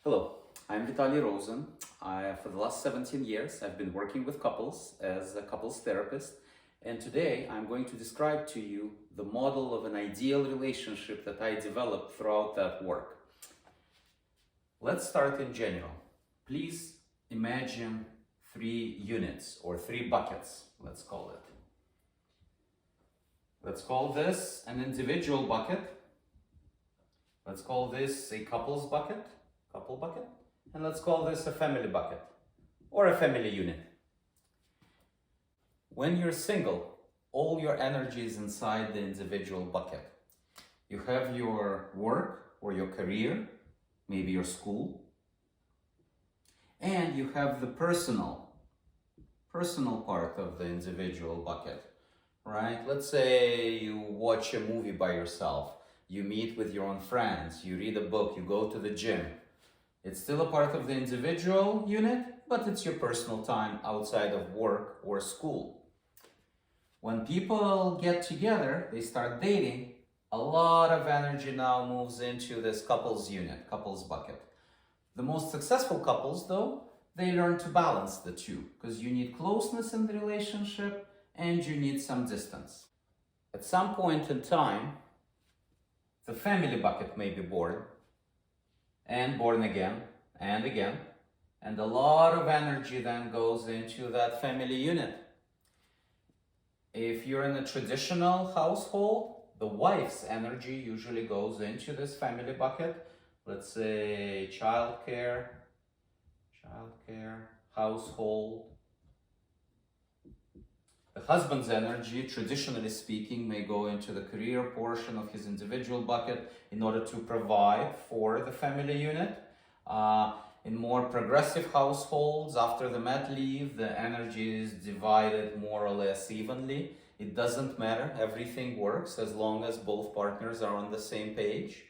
Hello, I'm Vitaly Rosen. For the last 17 years, I've been working with couples as a couples therapist, and today I'm going to describe to you the model of an ideal relationship that I developed throughout that work. Let's start in general. Please imagine 3 units or 3 buckets, let's call it. Let's call this an individual bucket. Let's call this a couple bucket, and let's call this a family bucket or a family unit. When you're single, all your energy is inside the individual bucket. You have your work or your career, maybe your school, and you have the personal part of the individual bucket, right? Let's say you watch a movie by yourself, you meet with your own friends, you read a book, you go to the gym. It's still a part of the individual unit, but it's your personal time outside of work or school. When people get together, they start dating, a lot of energy now moves into this couples unit, couples bucket. The most successful couples, though, they learn to balance the two, because you need closeness in the relationship and you need some distance. At some point in time, the family bucket may be born, and born again, and again, and a lot of energy then goes into that family unit. If you're in a traditional household, the wife's energy usually goes into this family bucket. Let's say childcare, household. The husband's energy, traditionally speaking, may go into the career portion of his individual bucket in order to provide for the family unit. In more progressive households, after the mat leave, the energy is divided more or less evenly. It doesn't matter, everything works as long as both partners are on the same page.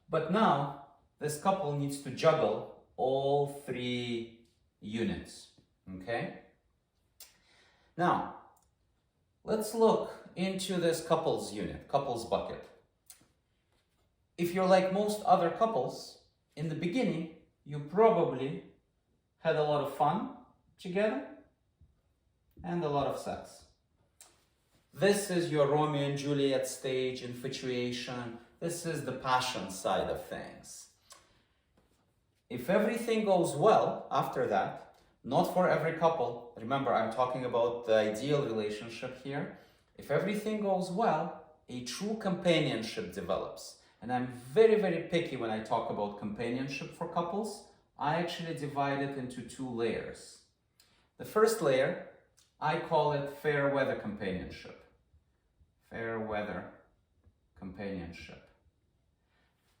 But now, this couple needs to juggle all 3 units, okay? Now, let's look into this couples unit, couples bucket. If you're like most other couples, in the beginning, you probably had a lot of fun together and a lot of sex. This is your Romeo and Juliet stage, infatuation. This is the passion side of things. If everything goes well after that, not for every couple, remember I'm talking about the ideal relationship here. If everything goes well, a true companionship develops. And I'm very, very picky when I talk about companionship for couples. I actually divide it into 2 layers. The first layer, I call it fair weather companionship. Fair weather companionship.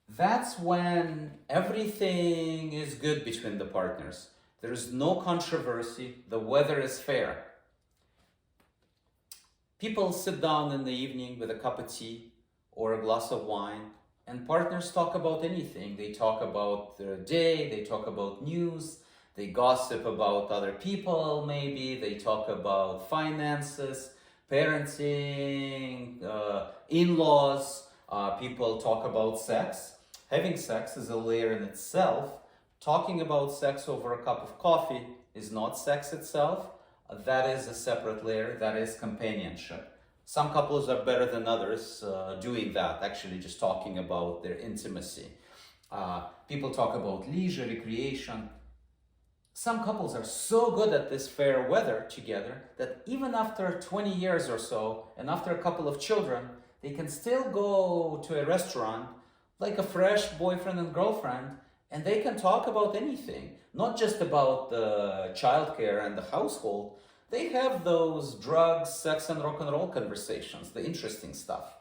That's when everything is good between the partners. There is no controversy, the weather is fair. People sit down in the evening with a cup of tea or a glass of wine, and partners talk about anything. They talk about their day, they talk about news, they gossip about other people maybe, they talk about finances, parenting, in-laws, people talk about sex. Having sex is a layer in itself. Talking about sex over a cup of coffee is not sex itself. That is a separate layer, that is companionship. Some couples are better than others doing that, actually just talking about their intimacy. People talk about leisure, recreation. Some couples are so good at this fair weather together that even after 20 years or so, and after a couple of children, they can still go to a restaurant like a fresh boyfriend and girlfriend, and they can talk about anything, not just about the childcare and the household. They have those drugs, sex, and rock and roll conversations, the interesting stuff.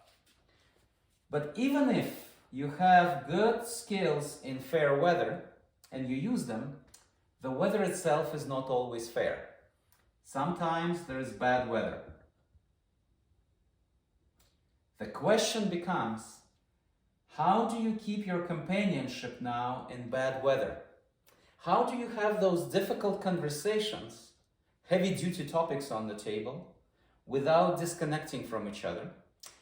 But even if you have good skills in fair weather and you use them, the weather itself is not always fair. Sometimes there is bad weather. The question becomes, how do you keep your companionship now in bad weather? How do you have those difficult conversations, heavy-duty topics on the table, without disconnecting from each other?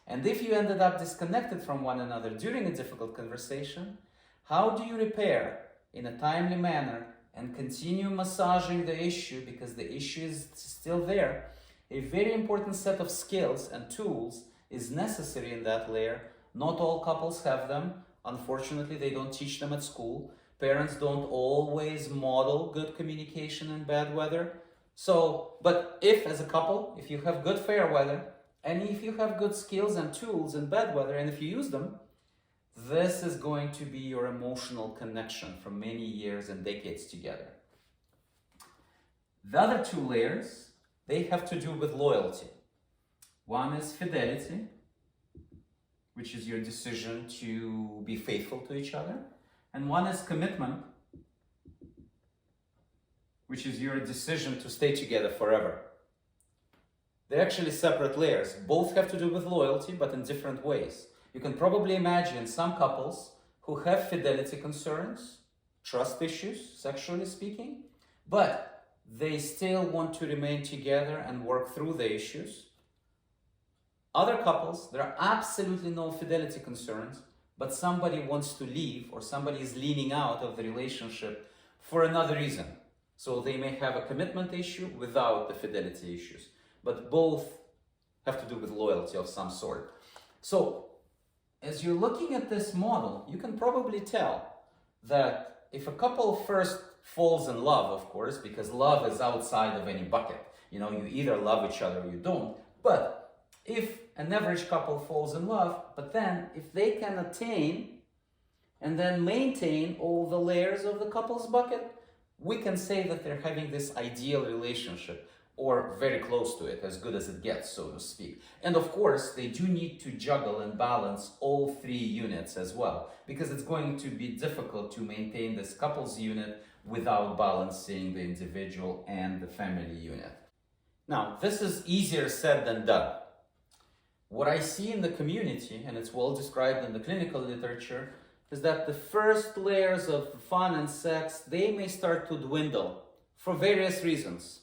And if you ended up disconnected from one another during a difficult conversation, How do you repair in a timely manner and continue massaging the issue because the issue is still there? A very important set of skills and tools is necessary in that layer. Not all couples have them. Unfortunately, they don't teach them at school. Parents don't always model good communication in bad weather. So, but if as a couple, if you have good fair weather, and if you have good skills and tools in bad weather, and if you use them, this is going to be your emotional connection for many years and decades together. The other two layers, they have to do with loyalty. One is fidelity, which is your decision to be faithful to each other. And one is commitment, which is your decision to stay together forever. They're actually separate layers. Both have to do with loyalty, but in different ways. You can probably imagine some couples who have fidelity concerns, trust issues, sexually speaking, but they still want to remain together and work through the issues. Other couples, there are absolutely no fidelity concerns, but somebody wants to leave or somebody is leaning out of the relationship for another reason. So they may have a commitment issue without the fidelity issues, but both have to do with loyalty of some sort. So as you're looking at this model, you can probably tell that if a couple first falls in love, of course, because love is outside of any bucket. You either love each other or you don't. But if an average couple falls in love, but then if they can attain and then maintain all the layers of the couple's bucket, we can say that they're having this ideal relationship, or very close to it, as good as it gets, so to speak. And of course, they do need to juggle and balance all three units as well, because it's going to be difficult to maintain this couple's unit without balancing the individual and the family unit. Now, this is easier said than done. What I see in the community, and it's well described in the clinical literature, is that the first layers of fun and sex, they may start to dwindle for various reasons.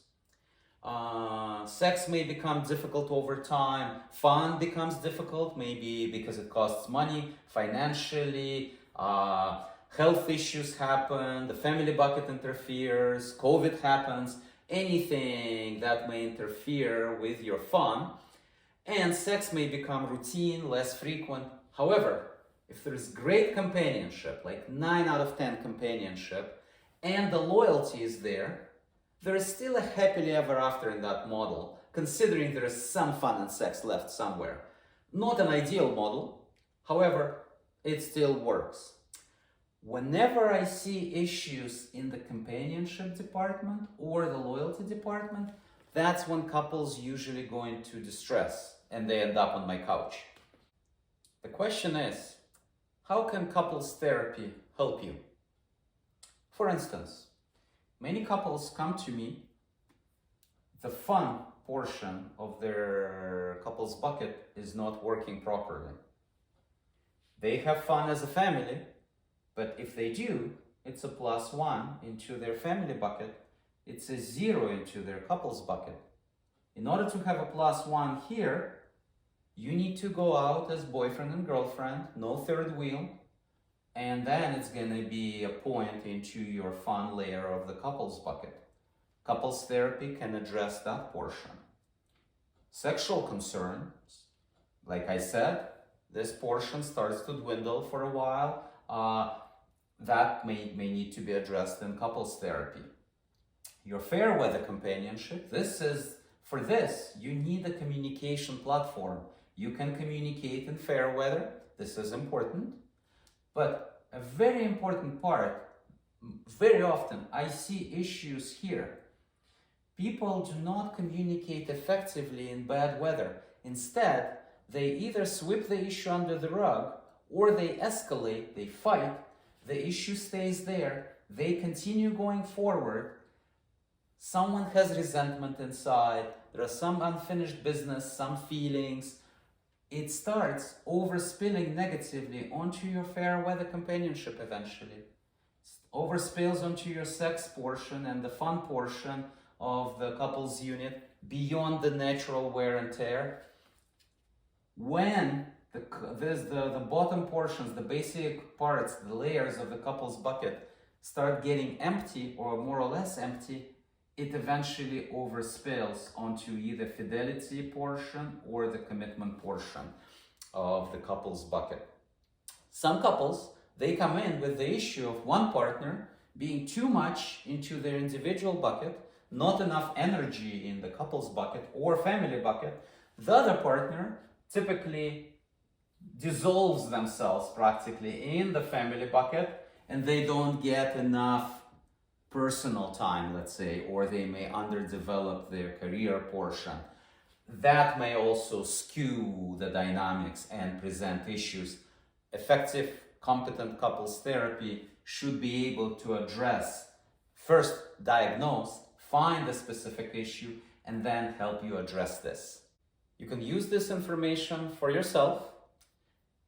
Sex may become difficult over time. Fun becomes difficult, maybe because it costs money, financially. Health issues happen, the family bucket interferes, COVID happens, anything that may interfere with your fun. And sex may become routine, less frequent. However, if there is great companionship, like 9 out of 10 companionship, and the loyalty is there is still a happily ever after in that model, considering there is some fun and sex left somewhere. Not an ideal model, however, it still works. Whenever I see issues in the companionship department or the loyalty department, that's when couples usually go into distress and they end up on my couch. The question is, how can couples therapy help you? For instance, many couples come to me, the fun portion of their couple's bucket is not working properly. They have fun as a family, but if they do, it's a +1 into their family bucket, it's a 0 into their couple's bucket. In order to have a +1 here, you need to go out as boyfriend and girlfriend, no third wheel, and then it's going to be a point into your fun layer of the couple's bucket. Couples therapy can address that portion. Sexual concerns, like I said, this portion starts to dwindle for a while. That may need to be addressed in couples therapy. Your fair weather companionship, for this, you need a communication platform. You can communicate in fair weather, this is important. But a very important part, very often I see issues here. People do not communicate effectively in bad weather. Instead, they either sweep the issue under the rug or they escalate, they fight, the issue stays there, they continue going forward. Someone has resentment inside, there are some unfinished business, some feelings. It starts overspilling negatively onto your fair weather companionship eventually. Overspills onto your sex portion and the fun portion of the couple's unit beyond the natural wear and tear. When the bottom portions, the basic parts, the layers of the couples bucket start getting empty or more or less empty, it eventually overspills onto either fidelity portion or the commitment portion of the couples bucket. Some couples, they come in with the issue of one partner being too much into their individual bucket, not enough energy in the couples bucket or family bucket. The other partner typically dissolves themselves practically in the family bucket, and they don't get enough personal time, let's say, or they may underdevelop their career portion. That may also skew the dynamics and present issues. Effective, competent couples therapy should be able to address, first diagnose, find the specific issue, and then help you address this. You can use this information for yourself.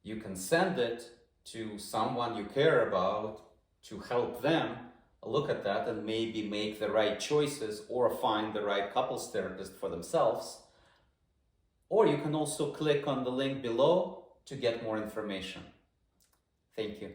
You can send it to someone you care about to help them look at that and maybe make the right choices or find the right couples therapist for themselves. Or you can also click on the link below to get more information. Thank you.